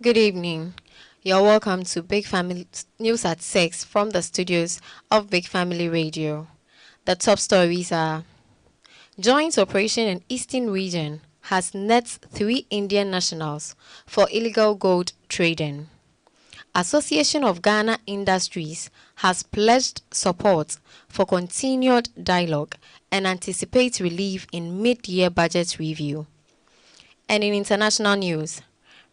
Good evening. You're welcome to Big Family News at 6 from the studios of Big Family Radio. The top stories are: joint operation in Eastern region has nets 3 Indian nationals for illegal gold trading. Association of Ghana Industries has pledged support for continued dialogue and anticipates relief in mid-year budget review. And in international news,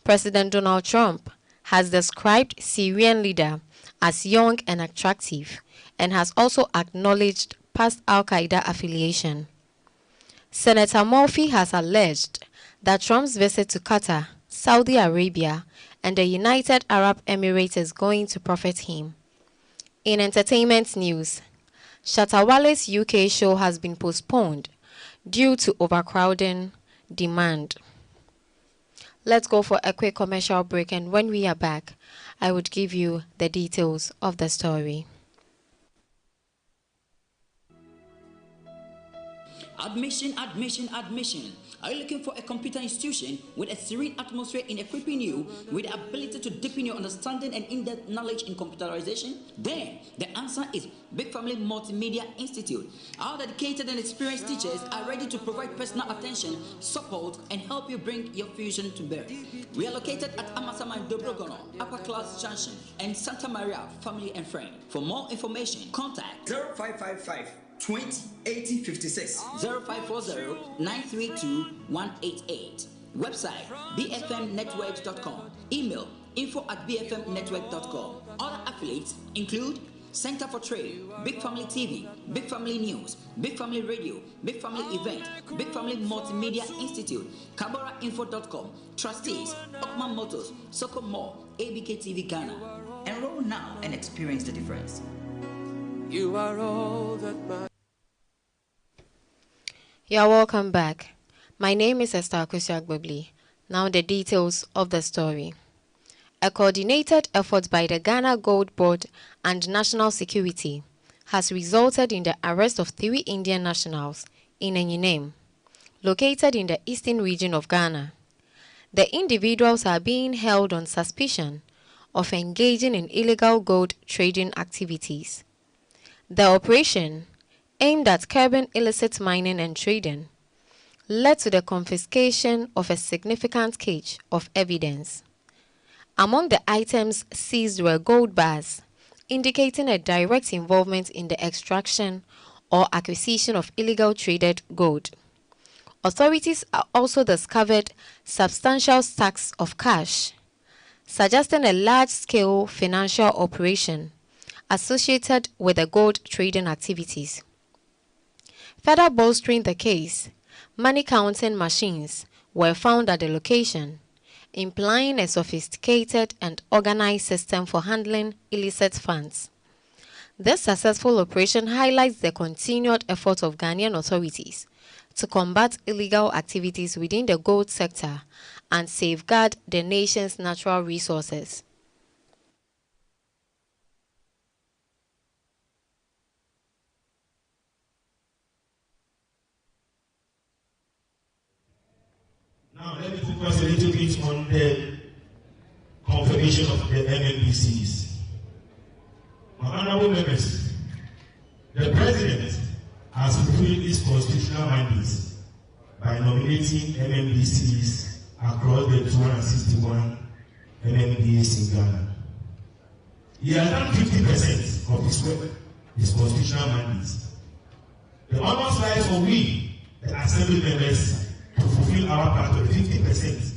President Donald Trump has described Syrian leader as young and attractive and has also acknowledged past Al-Qaeda affiliation. Senator Murphy has alleged that Trump's visit to Qatar, Saudi Arabia, and the United Arab Emirates is going to profit him. In entertainment news, Shatta Wale's UK show has been postponed due to overcrowding demand. Let's go for a quick commercial break, and when we are back, I would give you the details of the story. Admission. Are you looking for a computer institution with a serene atmosphere in equipping you with the ability to deepen your understanding and in-depth knowledge in computerization? Then the answer is Big Family Multimedia Institute. Our dedicated and experienced teachers are ready to provide personal attention, support, and help you bring your fusion to bear. We are located at Amasama in Dobrogono, Upper Class Junction, and Santa Maria Family and Friend. For more information, contact 0555 20 80 56 0540 932 188. Website bfmnetworks.com. Email info@bfmnetwork.com. Other affiliates include Center for Trade, Big Family TV, Big Family News, Big Family Radio, Big Family Event, Big Family Multimedia Institute, KabaraInfo.com, Trustees, Okman Motors, Soko Mall, ABK TV Ghana. Enroll now and experience the difference. You are all that matters. You're welcome back. My name is Esther Akwesi. Now the details of the story. A coordinated effort by the Ghana Gold Board and National Security has resulted in the arrest of 3 Indian nationals in Enyinem, located in the eastern region of Ghana. The individuals are being held on suspicion of engaging in illegal gold trading activities. The operation, aimed at curbing illicit mining and trading, led to the confiscation of a significant cache of evidence. Among the items seized were gold bars, indicating a direct involvement in the extraction or acquisition of illegal traded gold. Authorities also discovered substantial stacks of cash, suggesting a large-scale financial operation associated with the gold trading activities. Further bolstering the case, money counting machines were found at the location, implying a sophisticated and organized system for handling illicit funds. This successful operation highlights the continued efforts of Ghanaian authorities to combat illegal activities within the gold sector and safeguard the nation's natural resources. Now let me focus a little bit on the confirmation of the MNBCs. My honorable members, the President has fulfilled his constitutional mandate by nominating MNBCs across the 261 MNBAs in Ghana. He has done 50% of his work, his constitutional mandate. The honor lies for we, the Assembly members, to fulfill our part of the 50%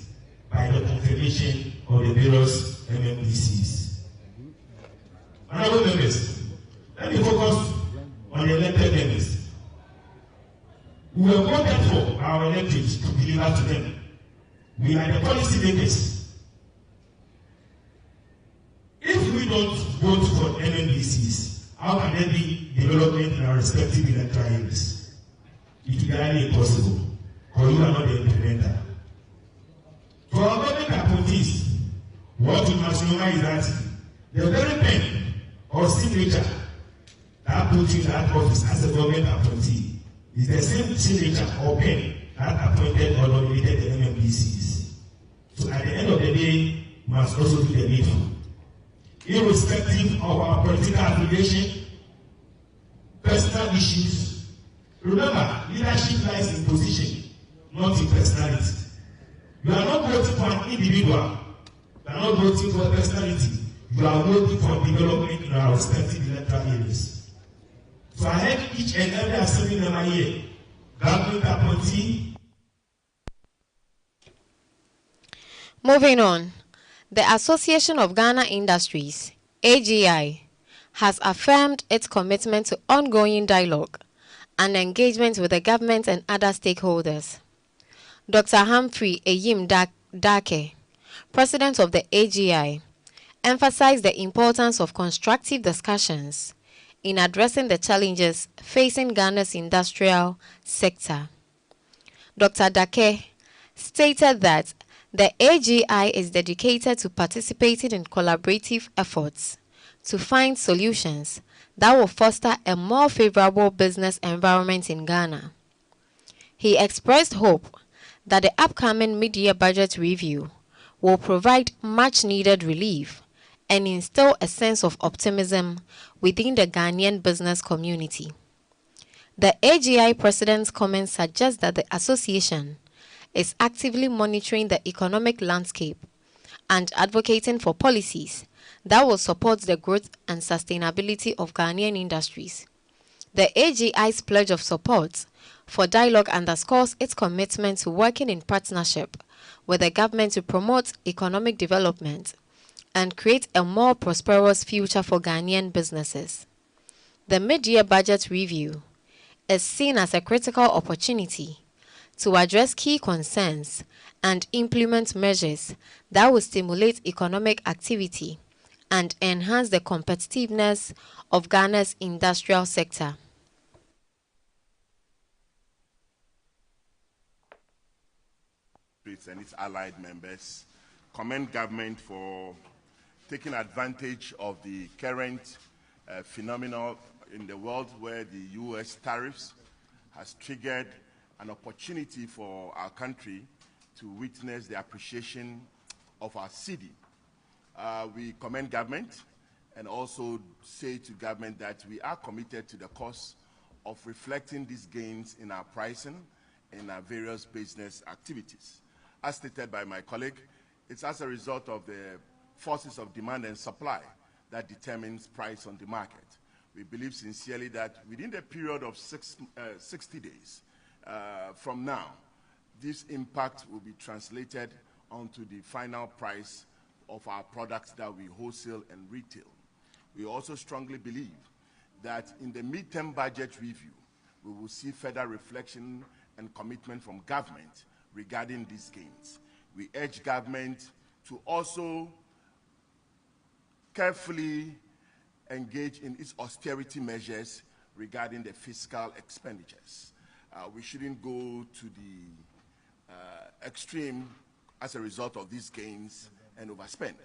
by the confirmation of the various MMDCs. Honorable members, let me focus on the elected members. We were voted for our electors to deliver to them. We are the policy makers. If we don't vote for MMDCs, how can there be development in our respective electoral areas? It is highly impossible. Or you are not the implementer. For our government appointees, what we must know is that the very pen or signature that puts you in that office as a government appointee is the same signature or pen that appointed or nominated the MMBCs. So at the end of the day, must also do the needful. Irrespective of our political affiliation, personal issues, remember, leadership lies in position, not in personality. You are not voting for an individual, you are not voting for a personality, you are voting for development in our respective electoral areas. So I heard each and every assembly member here, government appointee. Moving on, the Association of Ghana Industries, AGI, has affirmed its commitment to ongoing dialogue and engagement with the government and other stakeholders. Dr. Humphrey Eyim Dake, president of the AGI, emphasized the importance of constructive discussions in addressing the challenges facing Ghana's industrial sector. Dr. Dake stated that the AGI is dedicated to participating in collaborative efforts to find solutions that will foster a more favorable business environment in Ghana. He expressed hope that the upcoming mid-year budget review will provide much-needed relief and instill a sense of optimism within the Ghanaian business community. The AGI president's comments suggest that the association is actively monitoring the economic landscape and advocating for policies that will support the growth and sustainability of Ghanaian industries. The AGI's pledge of support for dialogue underscores its commitment to working in partnership with the government to promote economic development and create a more prosperous future for Ghanaian businesses. The mid-year budget review is seen as a critical opportunity to address key concerns and implement measures that will stimulate economic activity and enhance the competitiveness of Ghana's industrial sector. And its allied members commend government for taking advantage of the current phenomenon in the world where the U.S. tariffs has triggered an opportunity for our country to witness the appreciation of our cedi. We commend government and also say to government that we are committed to the cause of reflecting these gains in our pricing and our various business activities. As stated by my colleague, it's as a result of the forces of demand and supply that determines price on the market. We believe sincerely that within the period of 60 days from now, this impact will be translated onto the final price of our products that we wholesale and retail. We also strongly believe that in the midterm budget review, we will see further reflection and commitment from government regarding these gains. We urge government to also carefully engage in its austerity measures regarding the fiscal expenditures. We shouldn't go to the extreme as a result of these gains and overspend.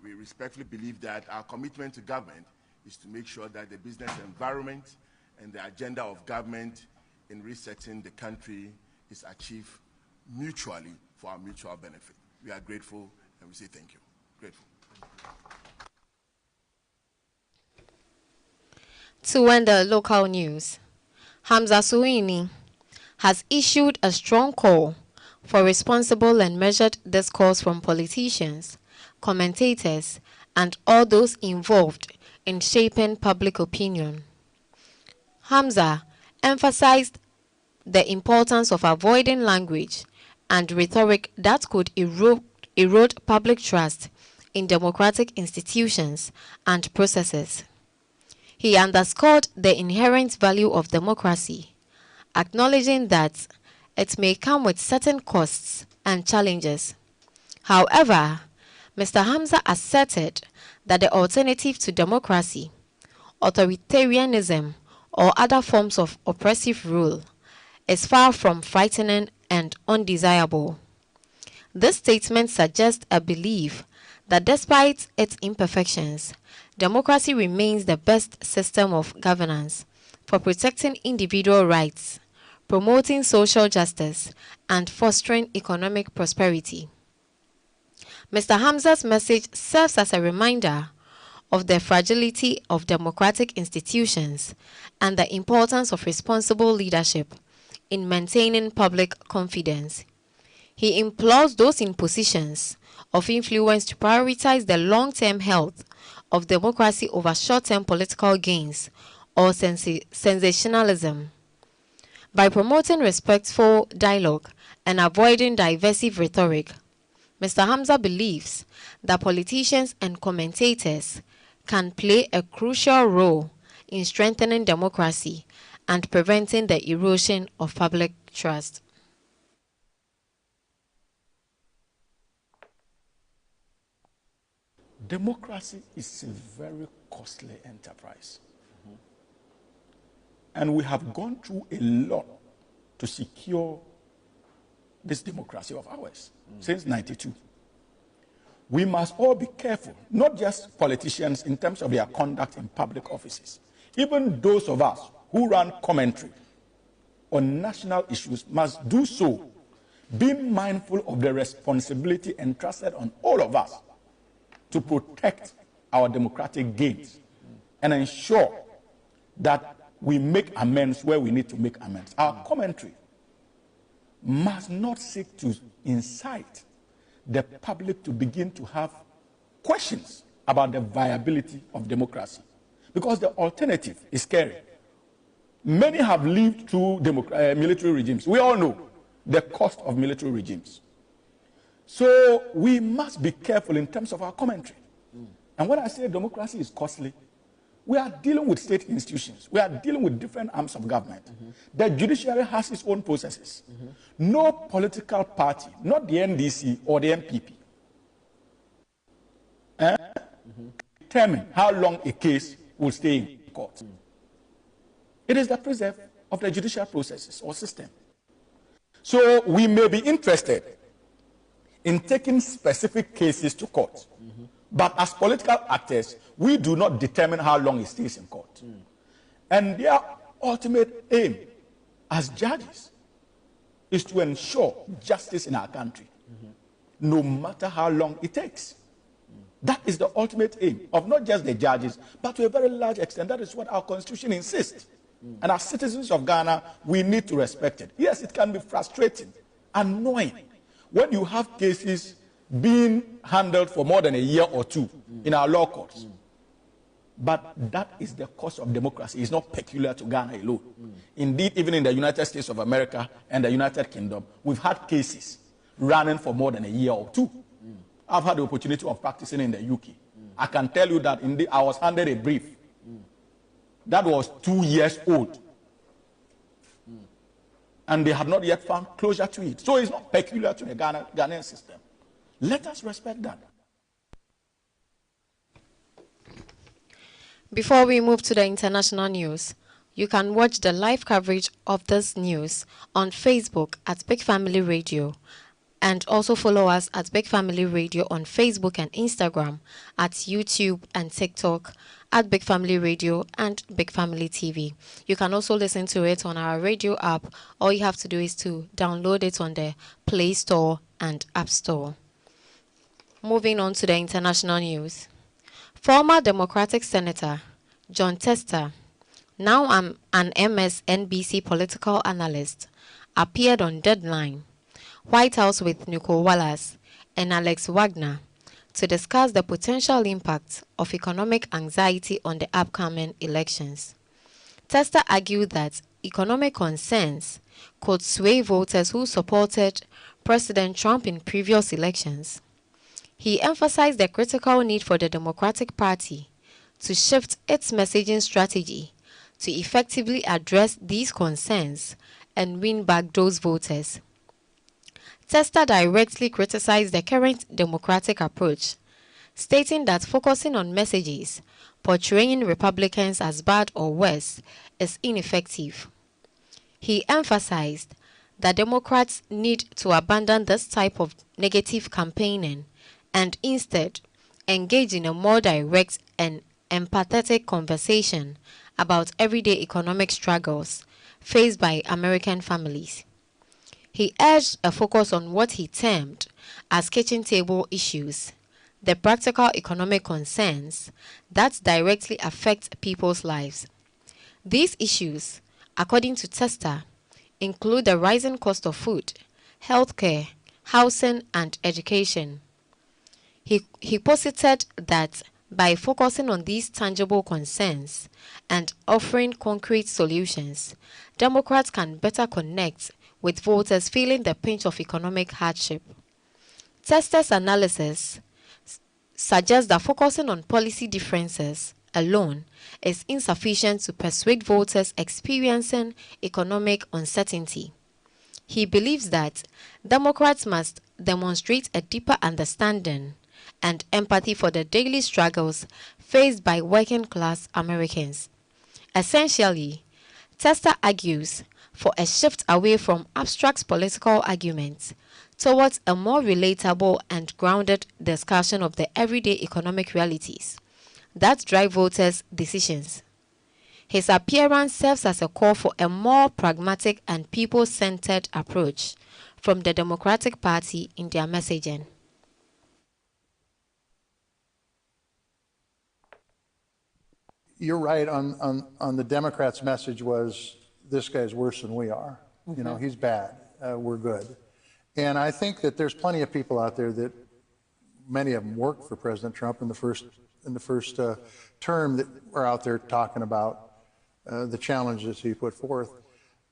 We respectfully believe that our commitment to government is to make sure that the business environment and the agenda of government in resetting the country is achieved mutually for our mutual benefit. We are grateful and we say thank you. Grateful. To end the local news, Hamza Suini has issued a strong call for responsible and measured discourse from politicians, commentators, and all those involved in shaping public opinion. Hamza emphasized the importance of avoiding language and rhetoric that could erode public trust in democratic institutions and processes. He underscored the inherent value of democracy, acknowledging that it may come with certain costs and challenges. However, Mr. Hamza asserted that the alternative to democracy, authoritarianism, or other forms of oppressive rule is far from frightening and undesirable. This statement suggests a belief that despite its imperfections, democracy remains the best system of governance for protecting individual rights, promoting social justice, and fostering economic prosperity. Mr. Hamza's message serves as a reminder of the fragility of democratic institutions and the importance of responsible leadership in maintaining public confidence. He implores those in positions of influence to prioritize the long-term health of democracy over short-term political gains or sensationalism. By promoting respectful dialogue and avoiding divisive rhetoric, Mr. Hamza believes that politicians and commentators can play a crucial role in strengthening democracy and preventing the erosion of public trust. Democracy is a very costly enterprise. And we have gone through a lot to secure this democracy of ours since 92. We must all be careful, not just politicians in terms of their conduct in public offices. Even those of us who run commentary on national issues must do so, being mindful of the responsibility entrusted on all of us to protect our democratic gains and ensure that we make amends where we need to make amends. Our commentary must not seek to incite the public to begin to have questions about the viability of democracy, because the alternative is scary. Many have lived through military regimes. We all know the cost of military regimes. So we must be careful in terms of our commentary. And when I say democracy is costly, we are dealing with state institutions. We are dealing with different arms of government. The judiciary has its own processes. No political party, not the NDC or the MPP, determine how long a case will stay in court. It is the preserve of the judicial processes or system. So we may be interested in taking specific cases to court. But as political actors, we do not determine how long it stays in court. And their ultimate aim as judges is to ensure justice in our country, no matter how long it takes. That is the ultimate aim of not just the judges, but to a very large extent, that is what our constitution insists. And as citizens of Ghana, we need to respect it. Yes, it can be frustrating, annoying, when you have cases being handled for more than a year or two in our law courts. But that is the cost of democracy. It's not peculiar to Ghana alone. Indeed, even in the United States of America and the United Kingdom, we've had cases running for more than a year or two. I've had the opportunity of practicing in the UK. I can tell you that indeed I was handed a brief that was 2 years old. And they have not yet found closure to it. So it's not peculiar to the Ghanaian system. Let us respect that. Before we move to the international news, you can watch the live coverage of this news on Facebook at Big Family Radio, and also follow us at Big Family Radio on Facebook and Instagram, at YouTube and TikTok at Big Family Radio and Big Family TV. You can also listen to it on our radio app. All you have to do is to download it on the Play Store and App Store. Moving on to the international news. Former Democratic Senator John Tester, now an MSNBC political analyst, appeared on Deadline, White House with Nicole Wallace and Alex Wagner to discuss the potential impact of economic anxiety on the upcoming elections. Tester argued that economic concerns could sway voters who supported President Trump in previous elections. He emphasized the critical need for the Democratic Party to shift its messaging strategy to effectively address these concerns and win back those voters. Tester directly criticized the current Democratic approach, stating that focusing on messages portraying Republicans as bad or worse is ineffective. He emphasized that Democrats need to abandon this type of negative campaigning and instead engage in a more direct and empathetic conversation about everyday economic struggles faced by American families. He urged a focus on what he termed as kitchen table issues, the practical economic concerns that directly affect people's lives. These issues, according to Tester, include the rising cost of food, healthcare, housing, and education. He posited that by focusing on these tangible concerns and offering concrete solutions, Democrats can better connect with voters feeling the pinch of economic hardship. Tester's analysis suggests that focusing on policy differences alone is insufficient to persuade voters experiencing economic uncertainty. He believes that Democrats must demonstrate a deeper understanding and empathy for the daily struggles faced by working-class Americans. Essentially, Tester argues for a shift away from abstract political arguments towards a more relatable and grounded discussion of the everyday economic realities that drive voters' decisions. His appearance serves as a call for a more pragmatic and people-centered approach from the Democratic Party in their messaging. You're right on the Democrats' message was, this guy's worse than we are. You know, he's bad, we're good. And I think that there's plenty of people out there that, many of them worked for President Trump in the first term, that are out there talking about the challenges he put forth.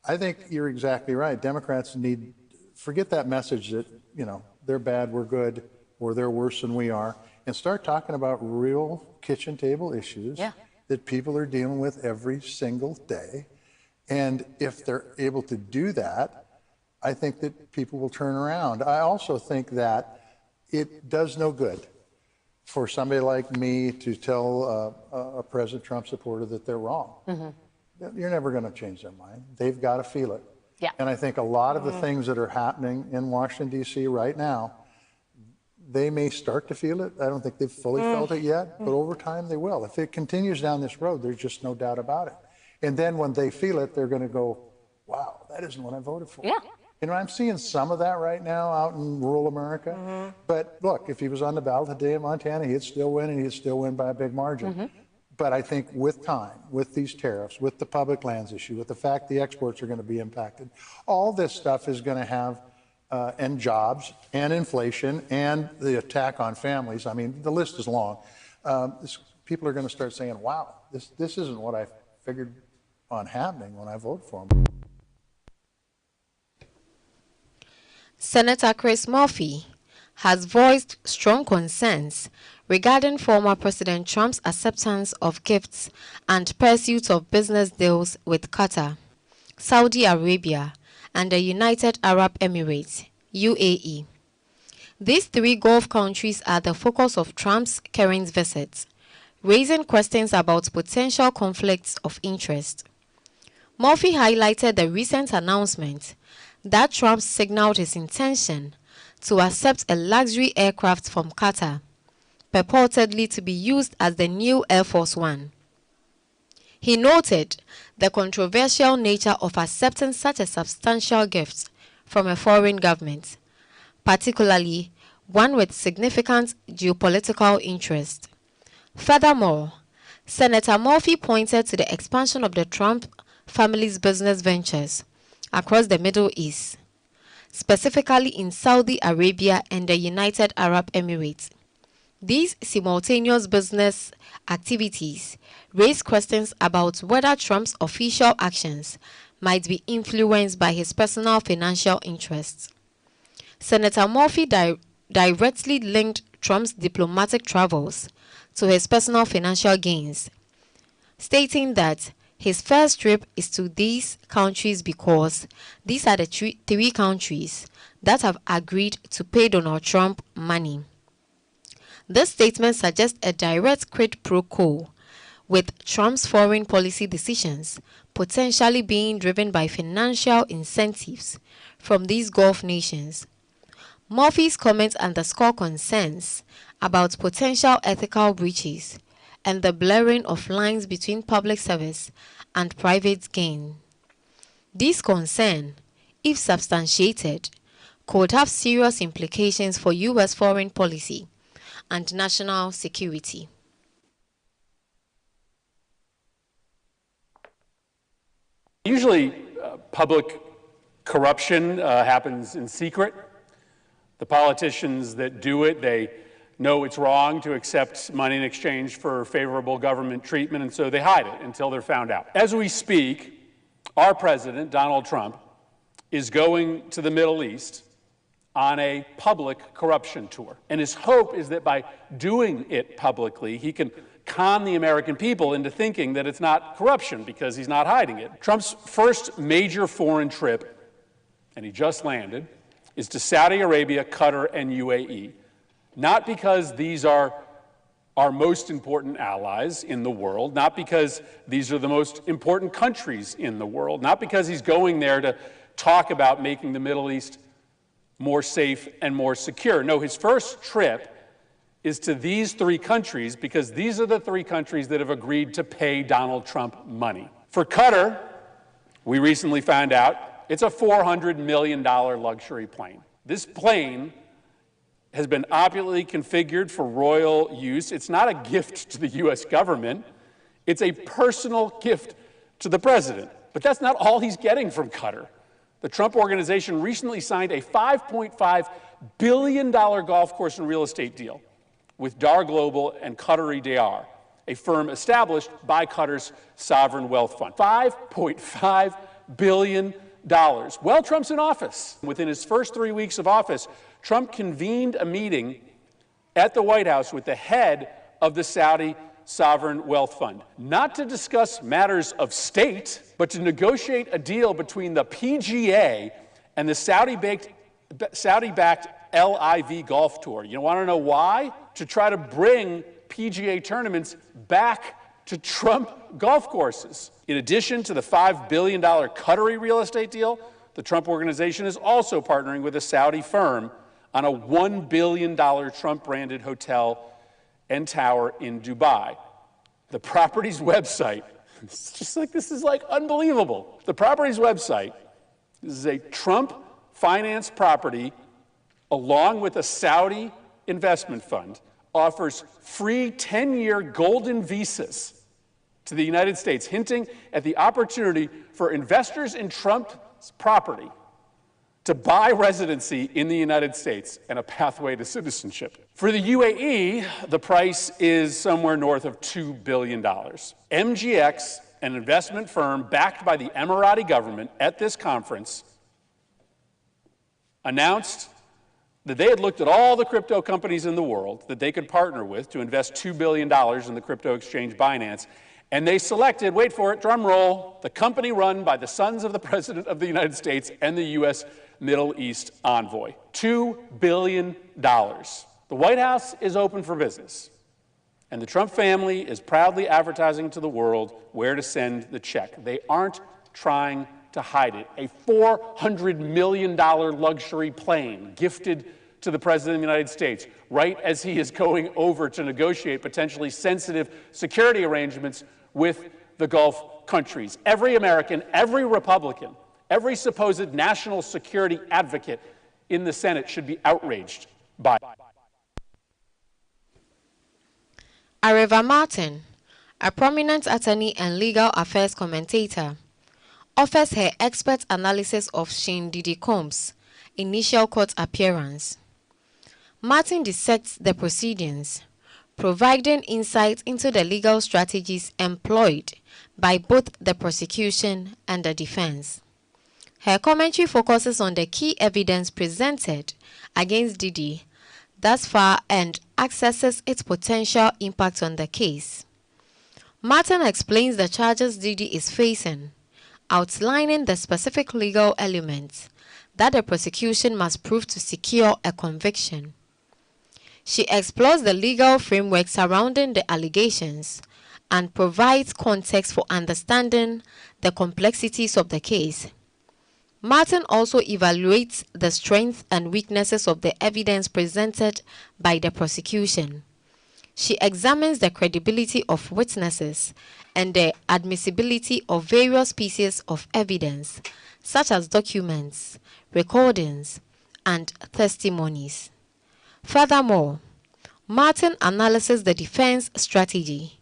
I think you're exactly right. Democrats need, forget that message that, you know, they're bad, we're good, or they're worse than we are, and start talking about real kitchen table issues that people are dealing with every single day. And if they're able to do that, I think that people will turn around. I also think that it does no good for somebody like me to tell a President Trump supporter that they're wrong. You're never going to change their mind. They've got to feel it. Yeah. And I think a lot of the things that are happening in Washington, D.C. right now, they may start to feel it. I don't think they've fully felt it yet, but over time they will. If it continues down this road, there's just no doubt about it. And then when they feel it, they're going to go, wow, that isn't what I voted for. Yeah. You know, I'm seeing some of that right now out in rural America. But look, if he was on the ballot today in Montana, he'd still win, and he'd still win by a big margin. But I think with time, with these tariffs, with the public lands issue, with the fact the exports are going to be impacted, all this stuff is going to have, and jobs and inflation and the attack on families. I mean, the list is long. People are going to start saying, wow, this isn't what I figured on happening when I voted for him. Senator Chris Murphy has voiced strong concerns regarding former President Trump's acceptance of gifts and pursuit of business deals with Qatar, Saudi Arabia, and the United Arab Emirates, UAE. These three Gulf countries are the focus of Trump's current visit, raising questions about potential conflicts of interest. Murphy highlighted the recent announcement that Trump signaled his intention to accept a luxury aircraft from Qatar, purportedly to be used as the new Air Force One. He noted the controversial nature of accepting such a substantial gift from a foreign government, particularly one with significant geopolitical interest. Furthermore, Senator Murphy pointed to the expansion of the Trump family's business ventures across the Middle East, specifically in Saudi Arabia and the United Arab Emirates. These simultaneous business activities raise questions about whether Trump's official actions might be influenced by his personal financial interests. Senator Murphy directly linked Trump's diplomatic travels to his personal financial gains, stating that his first trip is to these countries because these are the three countries that have agreed to pay Donald Trump money. This statement suggests a direct quid pro quo, with Trump's foreign policy decisions potentially being driven by financial incentives from these Gulf nations. Murphy's comments underscore concerns about potential ethical breaches and the blurring of lines between public service and private gain. These concerns if substantiated, could have serious implications for U.S. foreign policy and national security. Usually, public corruption happens in secret. The politicians that do it, they know it's wrong to accept money in exchange for favorable government treatment, and so they hide it until they're found out. As we speak, our president, Donald Trump, is going to the Middle East on a public corruption tour. And his hope is that by doing it publicly, he can con the American people into thinking that it's not corruption because he's not hiding it. Trump's first major foreign trip, and he just landed, is to Saudi Arabia, Qatar, and UAE. Not because these are our most important allies in the world, not because these are the most important countries in the world, not because he's going there to talk about making the Middle East more safe and more secure. No, his first trip is to these three countries because these are the three countries that have agreed to pay Donald Trump money. For Qatar, we recently found out it's a $400 million luxury plane. This plane has been opulently configured for royal use. It's not a gift to the U.S. government. It's a personal gift to the president. But that's not all he's getting from Qatar. The Trump Organization recently signed a $5.5 billion golf course and real estate deal with Dar Global and Qatari Dar, a firm established by Qatar's sovereign wealth fund. $5.5 billion. While Trump's in office, within his first 3 weeks of office, Trump convened a meeting at the White House with the head of the Saudi Sovereign Wealth Fund, not to discuss matters of state, but to negotiate a deal between the PGA and the Saudi-backed LIV Golf Tour. You want to know why? To try to bring PGA tournaments back to Trump golf courses. In addition to the $5 billion Qatari real estate deal, the Trump Organization is also partnering with a Saudi firm on a $1 billion Trump-branded hotel and tower in Dubai. The property's website, this is unbelievable. The property's website, this is a Trump-financed property along with a Saudi investment fund, offers free 10-year golden visas to the United States, hinting at the opportunity for investors in Trump's property to buy residency in the United States and a pathway to citizenship. For the UAE, the price is somewhere north of $2 billion. MGX, an investment firm backed by the Emirati government at this conference, announced that they had looked at all the crypto companies in the world that they could partner with to invest $2 billion in the crypto exchange Binance, and they selected, wait for it, drum roll, the company run by the sons of the President of the United States and the U.S. Middle East envoy. $2 billion. The White House is open for business, and the Trump family is proudly advertising to the world where to send the check. They aren't trying to hide it. A $400 million luxury plane gifted to the President of the United States right as he is going over to negotiate potentially sensitive security arrangements with the Gulf countries. Every American, every Republican, every supposed national security advocate in the Senate should be outraged by it. Areva Martin, a prominent attorney and legal affairs commentator, offers her expert analysis of Shane Diddy Combs' initial court appearance. Martin dissects the proceedings, providing insight into the legal strategies employed by both the prosecution and the defense. Her commentary focuses on the key evidence presented against Diddy thus far and assesses its potential impact on the case. Martin explains the charges Diddy is facing, outlining the specific legal elements that the prosecution must prove to secure a conviction. She explores the legal framework surrounding the allegations and provides context for understanding the complexities of the case. Martin also evaluates the strengths and weaknesses of the evidence presented by the prosecution. She examines the credibility of witnesses and the admissibility of various pieces of evidence, such as documents, recordings, and testimonies. Furthermore, Martin analyzes the defense strategy,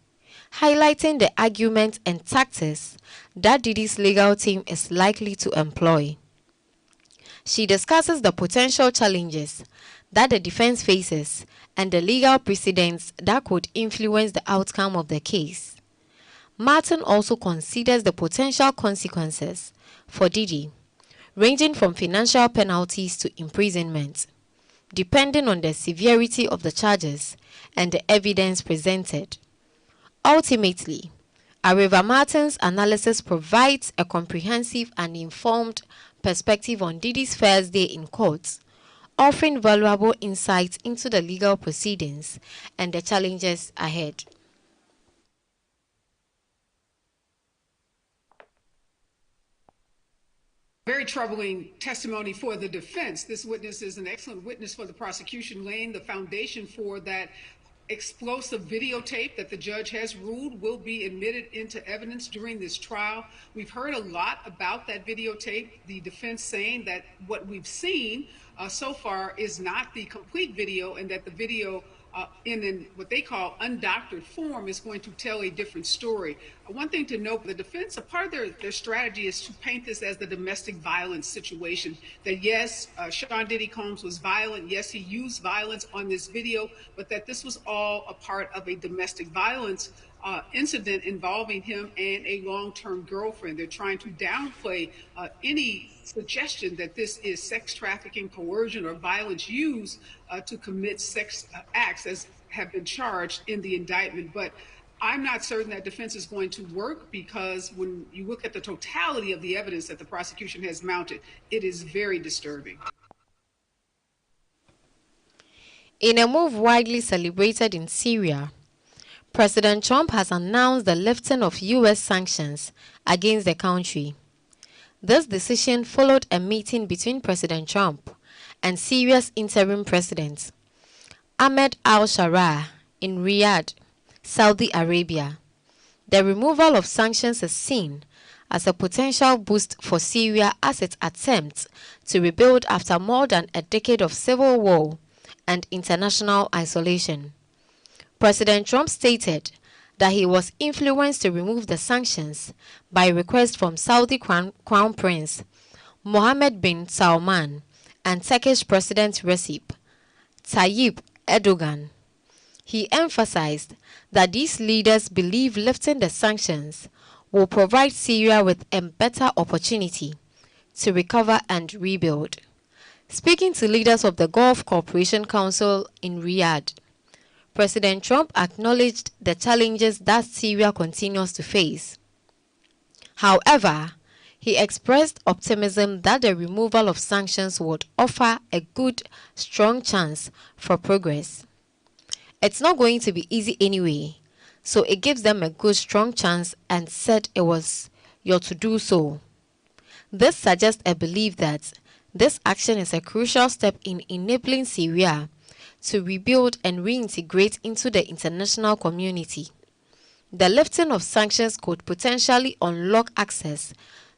highlighting the arguments and tactics that Diddy's legal team is likely to employ. She discusses the potential challenges that the defense faces and the legal precedents that could influence the outcome of the case. Martin also considers the potential consequences for Diddy, ranging from financial penalties to imprisonment, depending on the severity of the charges and the evidence presented. Ultimately, Areva Martin's analysis provides a comprehensive and informed perspective on Diddy's first day in court, offering valuable insights into the legal proceedings and the challenges ahead. Very troubling testimony for the defense. This witness is an excellent witness for the prosecution, laying the foundation for that explosive videotape that the judge has ruled will be admitted into evidence during this trial. We've heard a lot about that videotape, the defense saying that what we've seen so far is not the complete video, and that the video in what they call undoctored form is going to tell a different story. One thing to note, the defense, a part of their strategy is to paint this as the domestic violence situation, that yes, Sean Diddy Combs was violent, yes, he used violence on this video, but that this was all a part of a domestic violence incident involving him and a long-term girlfriend. They're trying to downplay any suggestion that this is sex trafficking, coercion, or violence used to commit sex acts as have been charged in the indictment. But I'm not certain that defense is going to work, because when you look at the totality of the evidence that the prosecution has mounted, it is very disturbing. In a move widely celebrated in Syria, President Trump has announced the lifting of U.S. sanctions against the country. This decision followed a meeting between President Trump and Syria's interim president, Ahmed al-Sharaa, in Riyadh, Saudi Arabia. The removal of sanctions is seen as a potential boost for Syria as it attempts to rebuild after more than a decade of civil war and international isolation. President Trump stated that he was influenced to remove the sanctions by request from Saudi Crown Prince Mohammed bin Salman and Turkish President Recep Tayyip Erdogan. He emphasized that these leaders believe lifting the sanctions will provide Syria with a better opportunity to recover and rebuild. Speaking to leaders of the Gulf Cooperation Council in Riyadh, President Trump acknowledged the challenges that Syria continues to face. However, he expressed optimism that the removal of sanctions would offer a good, strong chance for progress. It's not going to be easy anyway, so it gives them a good, strong chance, and said it was your to do so. This suggests a belief that this action is a crucial step in enabling Syria to rebuild and reintegrate into the international community. The lifting of sanctions could potentially unlock access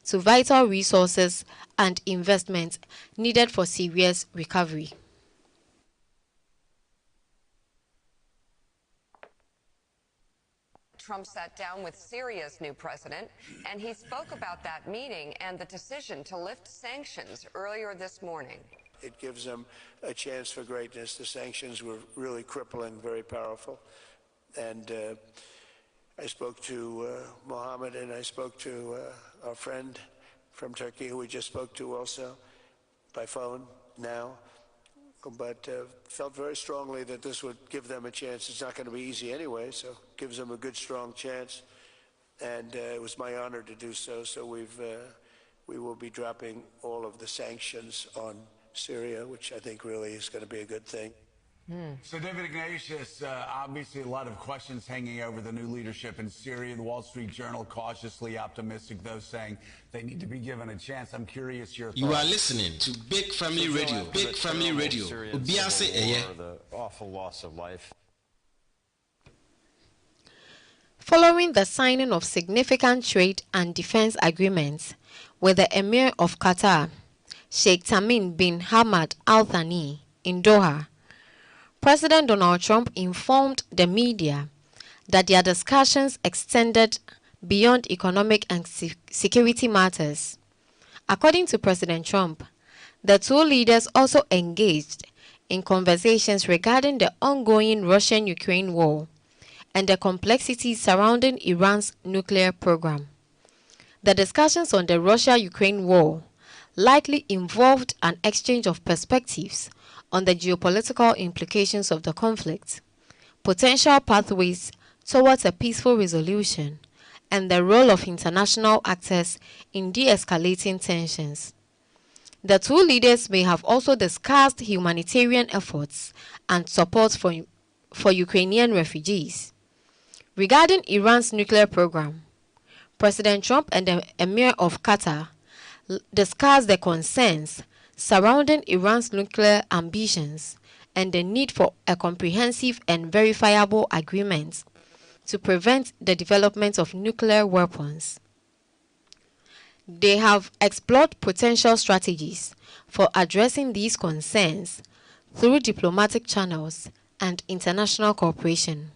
to vital resources and investment needed for Syria's recovery. Trump sat down with Syria's new president, and he spoke about that meeting and the decision to lift sanctions earlier this morning. It gives them a chance for greatness. The sanctions were really crippling, very powerful. And I spoke to Mohammed, and I spoke to our friend from Turkey, who we just spoke to also by phone now. But felt very strongly that this would give them a chance. It's not going to be easy anyway, so it gives them a good, strong chance. And it was my honor to do so. So we will be dropping all of the sanctions on Syria, which I think really is going to be a good thing. So, David Ignatius, obviously a lot of questions hanging over the new leadership in Syria. The Wall Street Journal cautiously optimistic, though, saying they need to be given a chance. I'm curious your thoughts. You are listening to Big Family Radio. Big Family Radio. The awful loss of life. Following the signing of significant trade and defense agreements with the Emir of Qatar, Sheikh Tamim bin Hamad Al Thani, in Doha, President Donald Trump informed the media that their discussions extended beyond economic and security matters. According to President Trump, the two leaders also engaged in conversations regarding the ongoing Russian-Ukraine war and the complexities surrounding Iran's nuclear program. The discussions on the Russia-Ukraine war likely involved an exchange of perspectives on the geopolitical implications of the conflict, potential pathways towards a peaceful resolution, and the role of international actors in de-escalating tensions. The two leaders may have also discussed humanitarian efforts and support for Ukrainian refugees. Regarding Iran's nuclear program, President Trump and the Emir of Qatar discussed the concerns surrounding Iran's nuclear ambitions and the need for a comprehensive and verifiable agreement to prevent the development of nuclear weapons. They have explored potential strategies for addressing these concerns through diplomatic channels and international cooperation.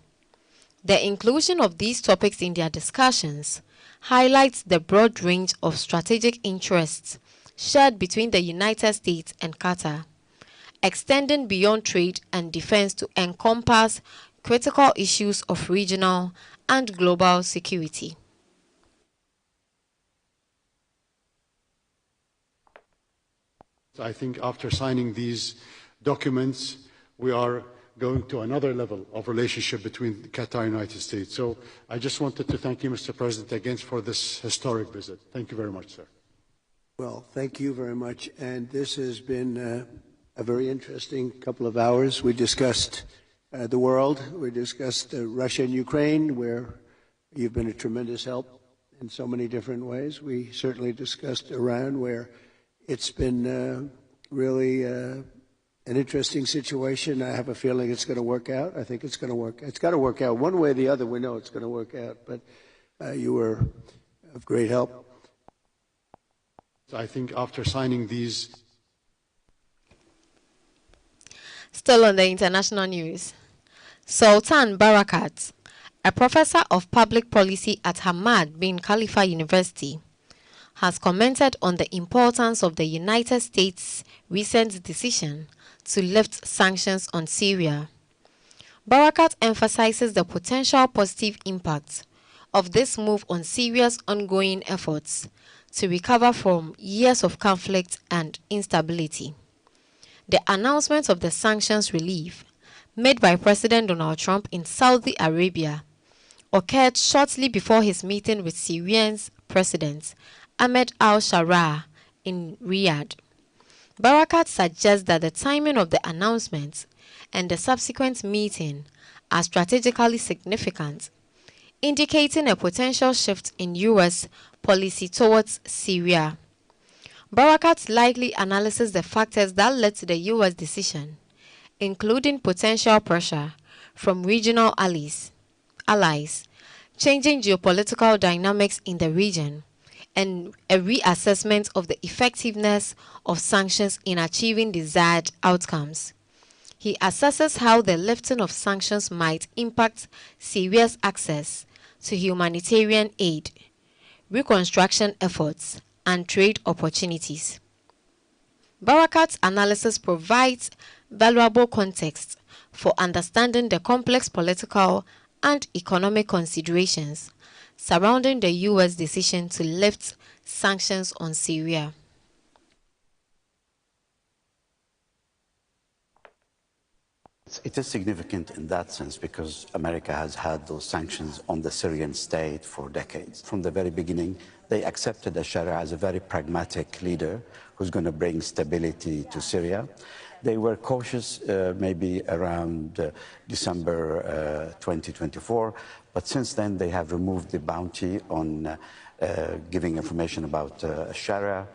The inclusion of these topics in their discussions highlights the broad range of strategic interests shared between the United States and Qatar, extending beyond trade and defense to encompass critical issues of regional and global security. I think after signing these documents, we are going to another level of relationship between Qatar and the United States. So I just wanted to thank you, Mr. President, again for this historic visit. Thank you very much, sir. Well, thank you very much. And this has been a very interesting couple of hours. We discussed the world. We discussed Russia and Ukraine, where you've been a tremendous help in so many different ways. We certainly discussed Iran, where it's been really an interesting situation. I have a feeling it's going to work out. I think it's going to work. It's got to work out one way or the other. We know it's going to work out. But you were of great help. I think after signing these. Still on the international news, Sultan Barakat, a professor of public policy at Hamad bin Khalifa University, has commented on the importance of the United States' recent decision to lift sanctions on Syria. Barakat emphasizes the potential positive impact of this move on Syria's ongoing efforts to recover from years of conflict and instability. The announcement of the sanctions relief made by President Donald Trump in Saudi Arabia occurred shortly before his meeting with Syria's President Ahmed al-Sharaa in Riyadh. Barakat suggests that the timing of the announcement and the subsequent meeting are strategically significant, indicating a potential shift in U.S. policy towards Syria. Barakat likely analyzes the factors that led to the U.S. decision, including potential pressure from regional allies, changing geopolitical dynamics in the region, and a reassessment of the effectiveness of sanctions in achieving desired outcomes. He assesses how the lifting of sanctions might impact Syria's access to humanitarian aid, reconstruction efforts, and trade opportunities. Barakat's analysis provides valuable context for understanding the complex political and economic considerations surrounding the U.S. decision to lift sanctions on Syria. It is significant in that sense because America has had those sanctions on the Syrian state for decades. From the very beginning, they accepted al-Sharaa as a very pragmatic leader who's going to bring stability to Syria. They were cautious maybe around December 2024, but since then they have removed the bounty on giving information about al-Sharaa.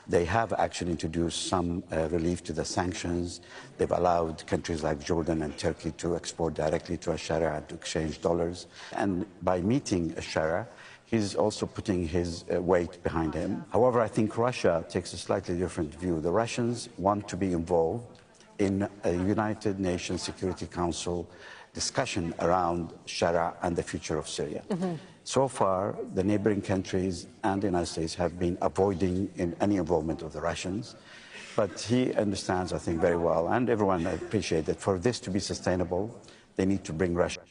They have actually introduced some relief to the sanctions. They've allowed countries like Jordan and Turkey to export directly to al-Sharaa and to exchange dollars. And by meeting al-Sharaa, He's also putting his weight behind him. However, I think Russia takes a slightly different view. The Russians want to be involved in a United Nations Security Council discussion around Sharia and the future of Syria. So far, the neighboring countries and the United States have been avoiding any involvement of the Russians. But he understands, I think, very well, and everyone appreciates that for this to be sustainable, they need to bring Russia.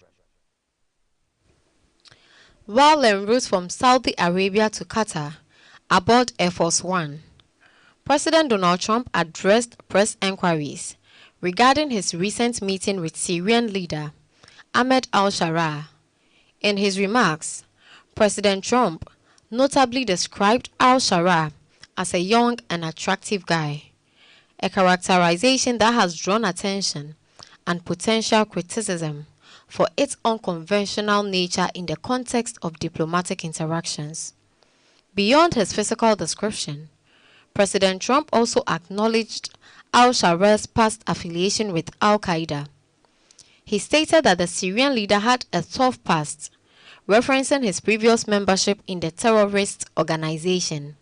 While en route from Saudi Arabia to Qatar, aboard Air Force One, President Donald Trump addressed press enquiries regarding his recent meeting with Syrian leader Ahmed al-Sharaa. In his remarks, President Trump notably described al-Sharaa as a young and attractive guy, a characterization that has drawn attention and potential criticism for its unconventional nature in the context of diplomatic interactions. Beyond his physical description, President Trump also acknowledged al-Sharaa's past affiliation with al-Qaeda. He stated that the Syrian leader had a tough past, referencing his previous membership in the terrorist organization.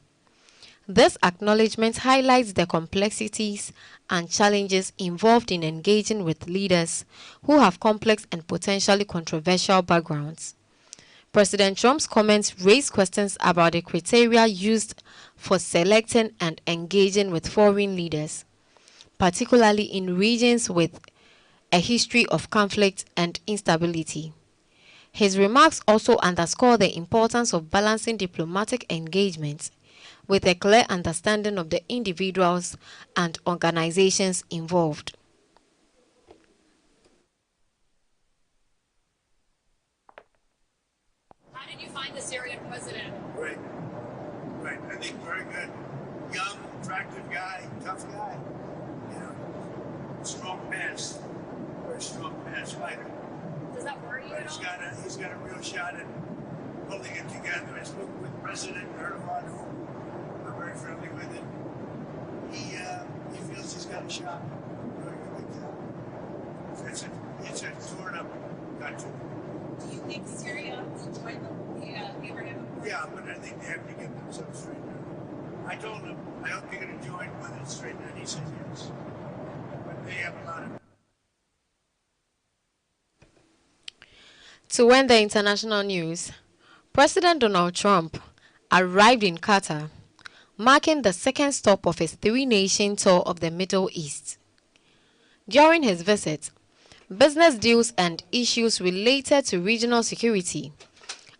This acknowledgement highlights the complexities and challenges involved in engaging with leaders who have complex and potentially controversial backgrounds. President Trump's comments raised questions about the criteria used for selecting and engaging with foreign leaders, particularly in regions with a history of conflict and instability. His remarks also underscore the importance of balancing diplomatic engagement with a clear understanding of the individuals and organizations involved. How did you find the Syrian president? Great. Great. I think very good. Young, attractive guy, tough guy. You know, strong past. Very strong past fighter. Does that worry you at all? He's got a real shot at holding it together. I spoke with President Erdogan, who I'm very friendly with him. He feels he's got a shot. Really good guy. It's a torn up country. Do you think Syria will join the Abraham Accords? Yeah, but I think they have to get themselves straightened out. I told him, I hope you're going to join when it's straightened out. He said yes. But they have a lot of... To end the international news, President Donald Trump arrived in Qatar, marking the second stop of his three-nation tour of the Middle East. During his visit, business deals and issues related to regional security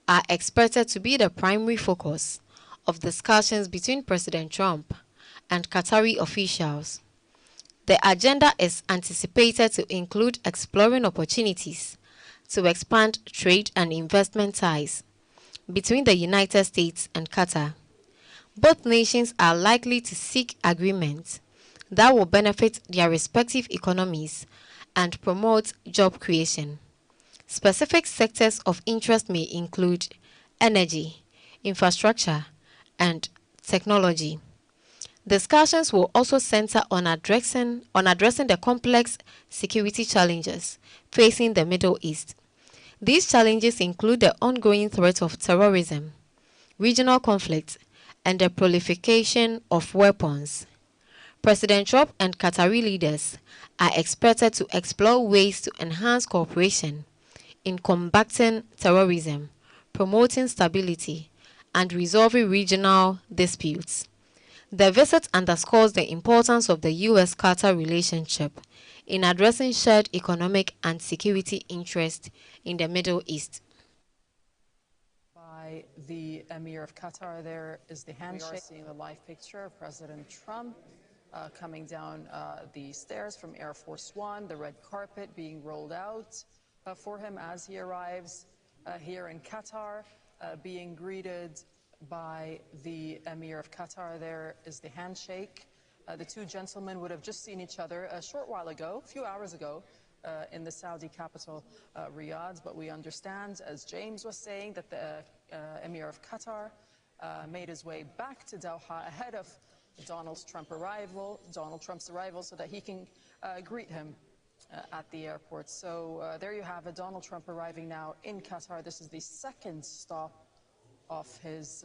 are expected to be the primary focus of discussions between President Trump and Qatari officials. The agenda is anticipated to include exploring opportunities to expand trade and investment ties between the United States and Qatar. Both nations are likely to seek agreements that will benefit their respective economies and promote job creation. Specific sectors of interest may include energy, infrastructure, and technology. Discussions will also center on addressing the complex security challenges facing the Middle East. These challenges include the ongoing threat of terrorism, regional conflict, and the proliferation of weapons. President Trump and Qatari leaders are expected to explore ways to enhance cooperation in combating terrorism, promoting stability, and resolving regional disputes. The visit underscores the importance of the U.S.-Qatar relationship in addressing shared economic and security interests in the Middle East. By the Emir of Qatar, there is the handshake. We are seeing the live picture of President Trump coming down the stairs from Air Force One, the red carpet being rolled out for him as he arrives here in Qatar, being greeted by the Emir of Qatar. There is the handshake. The two gentlemen would have just seen each other a short while ago, a few hours ago, in the Saudi capital, Riyadh. But we understand, as James was saying, that the Emir of Qatar made his way back to Doha ahead of Donald Trump's arrival, so that he can greet him at the airport. So there you have it, Donald Trump arriving now in Qatar. This is the second stop of his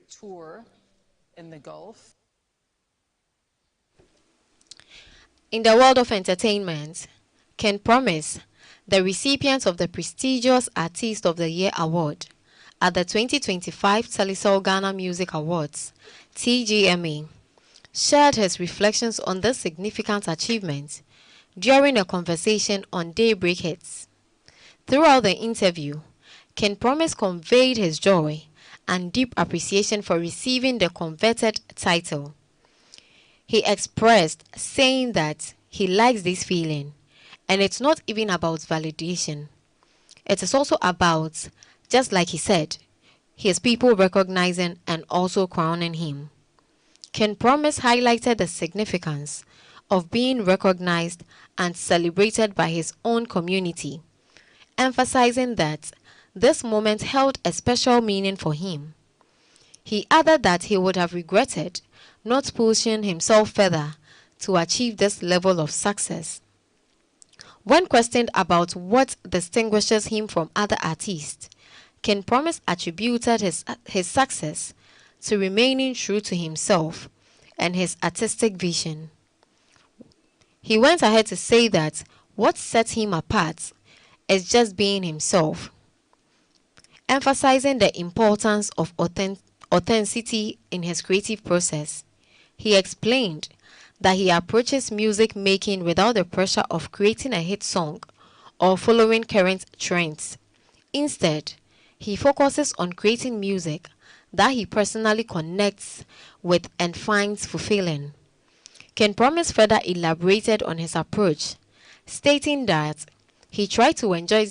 tour in the Gulf. In the world of entertainment, Ken Promise, the recipient of the prestigious Artist of the Year award at the 2025 Telecel Ghana Music Awards, TGMA, shared his reflections on this significant achievement during a conversation on Daybreak Hits. Throughout the interview, Ken Promise conveyed his joy and deep appreciation for receiving the coveted title. He expressed, saying that he likes this feeling, and it's not even about validation. It is also about, just like he said, his people recognizing and also crowning him. Ken Promise highlighted the significance of being recognized and celebrated by his own community, emphasizing that this moment held a special meaning for him. He added that he would have regretted not pushing himself further to achieve this level of success. When questioned about what distinguishes him from other artists, Ken Promise attributed his success to remaining true to himself and his artistic vision. He went ahead to say that what sets him apart is just being himself, emphasizing the importance of authenticity in his creative process. He explained that he approaches music making without the pressure of creating a hit song or following current trends. Instead, he focuses on creating music that he personally connects with and finds fulfilling. Ken Promise further elaborated on his approach, stating that he tries to enjoy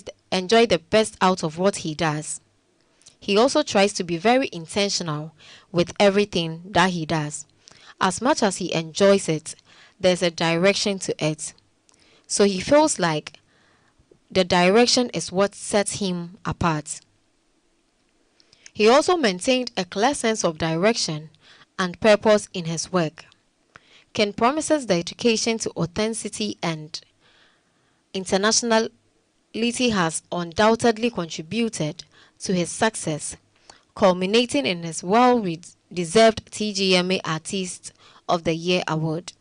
the best out of what he does. He also tries to be very intentional with everything that he does. As much as he enjoys it, there's a direction to it. So he feels like the direction is what sets him apart. He also maintained a clear sense of direction and purpose in his work. Ken Promise's dedication to authenticity and internationality has undoubtedly contributed to his success, culminating in his well-deserved TGMA Artist of the Year award.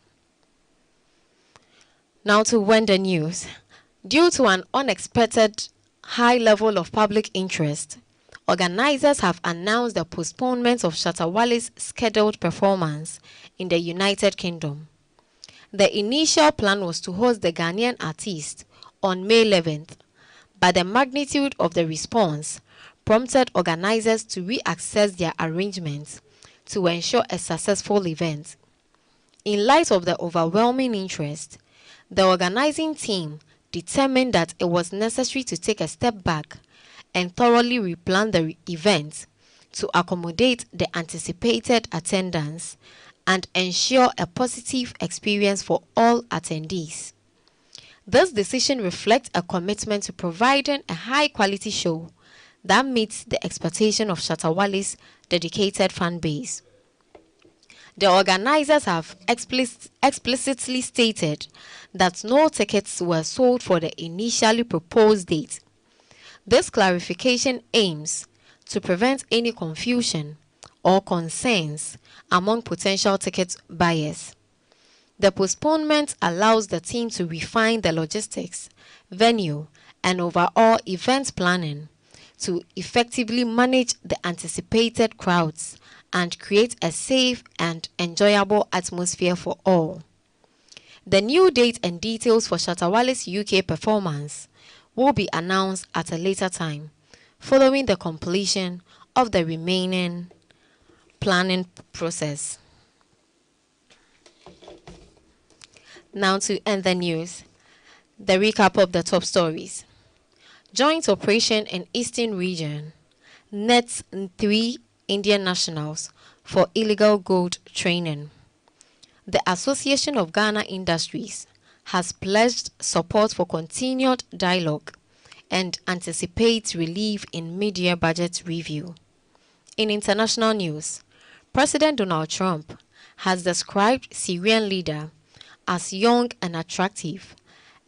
Now to Wonder News. Due to an unexpected high level of public interest, organizers have announced the postponement of Shatta Wale's scheduled performance in the United Kingdom. The initial plan was to host the Ghanaian artist on May 11th, but the magnitude of the response prompted organizers to reassess their arrangements to ensure a successful event. In light of the overwhelming interest, the organizing team determined that it was necessary to take a step back and thoroughly replan the event to accommodate the anticipated attendance and ensure a positive experience for all attendees. This decision reflects a commitment to providing a high-quality show that meets the expectation of Shatta Wale's dedicated fan base. The organizers have explicitly stated that no tickets were sold for the initially proposed date. This clarification aims to prevent any confusion or concerns among potential ticket buyers. The postponement allows the team to refine the logistics, venue, and overall event planning to effectively manage the anticipated crowds and create a safe and enjoyable atmosphere for all. The new date and details for Shatta Wale's UK performance will be announced at a later time, following the completion of the remaining planning process. Now to end the news, the recap of the top stories. Joint operation in Eastern region nets 3 Indian nationals for illegal gold training. The Association of Ghana Industries has pledged support for continued dialogue and anticipates relief in mid-year budget review. In international news, President Donald Trump has described Syrian leader as young and attractive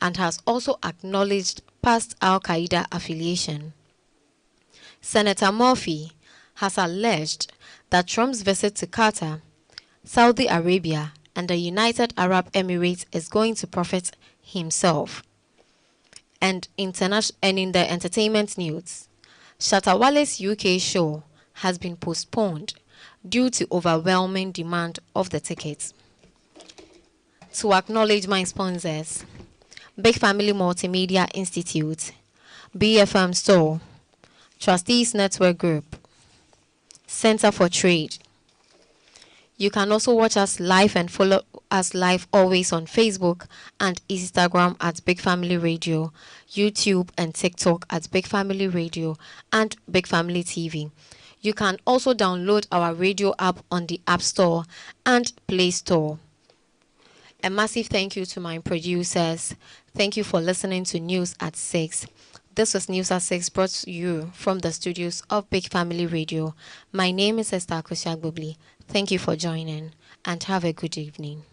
and has also acknowledged past Al-Qaeda affiliation. Senator Murphy has alleged that Trump's visit to Qatar, Saudi Arabia, and the United Arab Emirates is going to profit himself. And in the entertainment news, Shatta Wale's UK show has been postponed due to overwhelming demand of the tickets. To acknowledge my sponsors, Big Family Multimedia Institute, BFM Store, Trustees Network Group, Center for Trade. You can also watch us live and follow us live always on Facebook and Instagram at Big Family Radio, YouTube and TikTok at Big Family Radio and Big Family TV. You can also download our radio app on the App Store and Play Store. A massive thank you to my producers. Thank you for listening to News at 6. This was News at 6 brought to you from the studios of Big Family Radio. My name is Esther Akosia Gbobli. Thank you for joining and have a good evening.